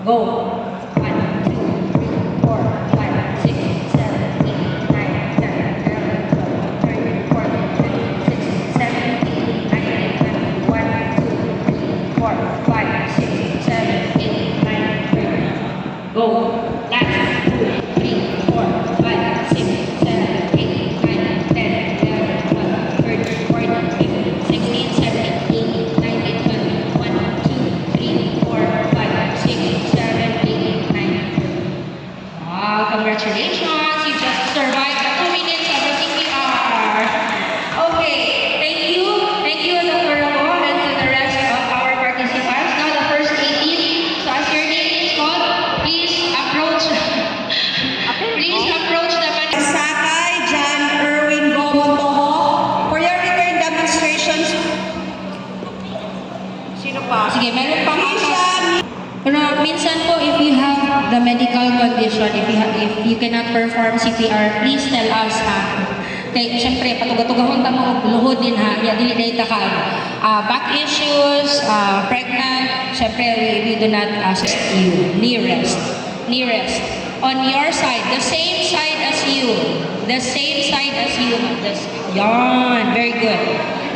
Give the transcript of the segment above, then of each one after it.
Go. 1, 2, 3, 4, 5, 6, 7, 8, 9, 10, 11, 12, 13, 14, 15, 16, 17, 18, 19, 20. 1, 2, 3, 4, 5, 6, 7, 8, 9, 10. Go. Last. 2, 3, 4, 5, 6, 7, 8, 9, 10, 11, 12, 13, 14, 15, 16, 17, 18, 19, 20. 1, 2, 3, 4, 5, 6, 7, 8, 9. Wow, congratulations! You just survived the 2 minutes of the CPR. Okay, thank you. Thank you, Dr. Ramo, and to the rest of our participants. Now, the first 18. So, as your name is called, please approach. Please approach the Sakay, John Erwin Gomontoho. For your return demonstrations, sino pa? Sige, meron pang Trisha, pero minsan po, if you have the medical condition, if you cannot perform CPR, please tell us ha. Kaya syempre, patugatugahon ta mo, luhod din ha. Ya, dili dahil ka back issues, pregnant, syempre, we do not assist you. Nearest. Nearest. On your side, the same side as you. The same side as you. Yan, very good.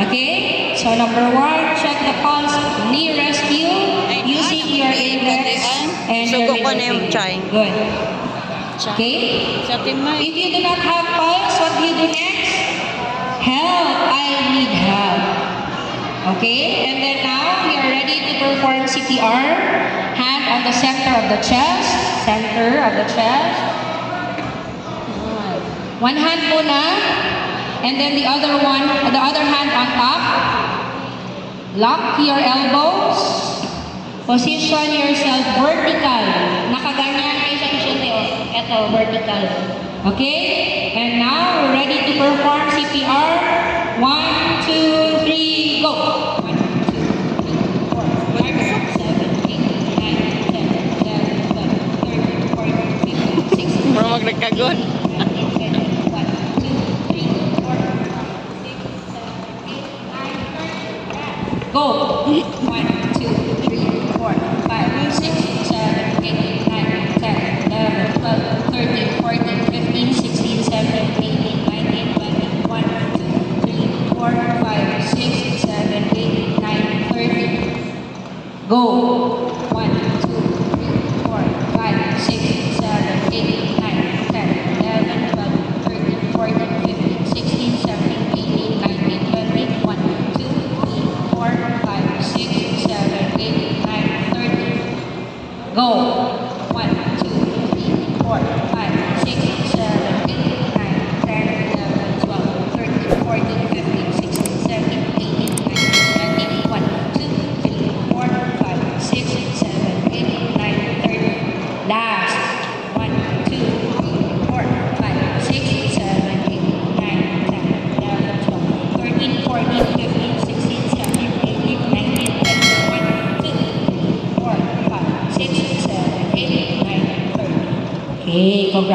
Okay? So number 1, check the pulse nearest you using your index and your Sugo ko na middle yung finger. chay. Good. Okay? Sa timay. If you do not have pulse, what do you do next? Help! I need help. Okay? And then now, we are ready to perform CPR. Hand on the center of the chest. Center of the chest. One hand muna. And then the other hand on top. Lock your elbows. Position yourself vertical. Nakaganyan kayo sa pasyente. Ito, vertical. Okay? And now, we're ready to perform CPR. 1, 2, 3, go! 1, 2, 3, 4, 5, 6, 7, 8, 9, 10, 11, 12, 13, 14, 15, 16, Bro, wag nagkagon. 1, 2, 3, 4, 5, 6, 7, 8, 9, 10. Go! 1, 2, 3, 4, 5, 6, 7, 8, 9, 10, 11, 12, 13, 14, 15, 16, 17, 18, 19, 20, 1, 2, 3, 4, 5,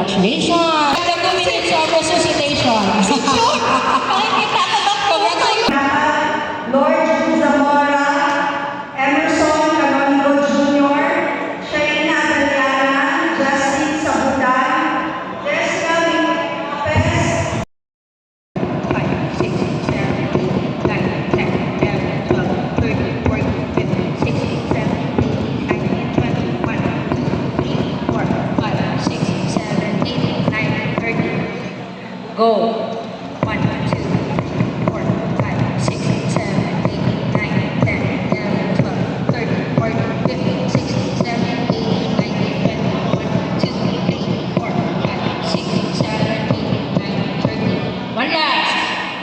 Congratulations! After 2 minutes of resuscitation. Pakikita ko ba? Congratulations! Lord Zamora, Emerson Canonigo Jr., Shaina Adriana, Justin Sabudan, Jessica Lopez, 5, 6, 7, 8, 9, 10, 11, 12, 13, 14, 15, 16, 17, 18, 19, 20, 21, 2, 3, 4, 5, 6, 7, 8, 9, 13. Go. 1, 2, 3, 4, 5, 6, 7, 8, 9, 10, 11, 12, 13, 14, 15, 16, 17, 18, 19, 20, 1, 2, 3, 4, 5, 6, 7, 8, 9, 13. One last.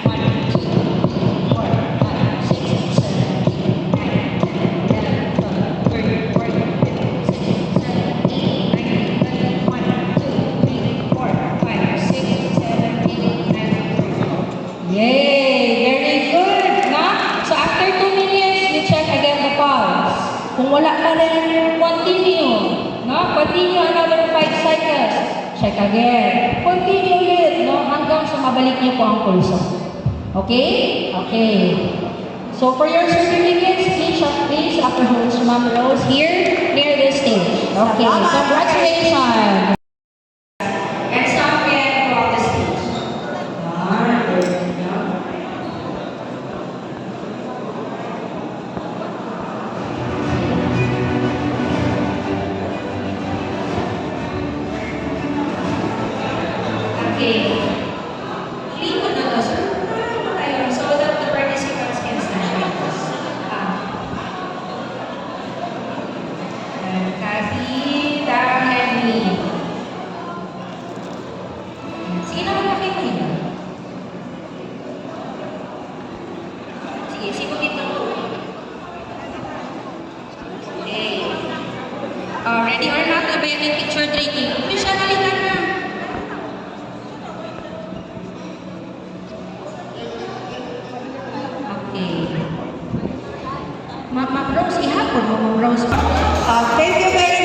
1, 2, 3, 4, 5, 6, 7, 8, 9, 10, 11, 12, 13, 14, 15, 16, 17, 18, 19, 20, 1, 2, 3, 4, 5, 6, 7, 8, 9, 10. Yay! Very good! Na? So after 2 minutes, you check again the pulse. Kung wala pa rin, continue. No? Continue another 5 cycles. Check again. Continue ulit, no? Hanggang sa mabalik niyo po ang pulso. Okay? Okay. So for your certificates, please approach Ma'am Rose here near the stage. Okay. Congratulations! And some can go on the stage. Okay. Clean mo na to, sir. Ayun, so that the participants can stand with us. Kathy, Darren, and me. Sige na, malaki mo yun. Sige, sigutin mo to. Okay. Ready or not, abay yung picture taking. Michelle, halika na. Okay. Ma'am Rose, ihapon mo, Ma'am Rose. Thank you very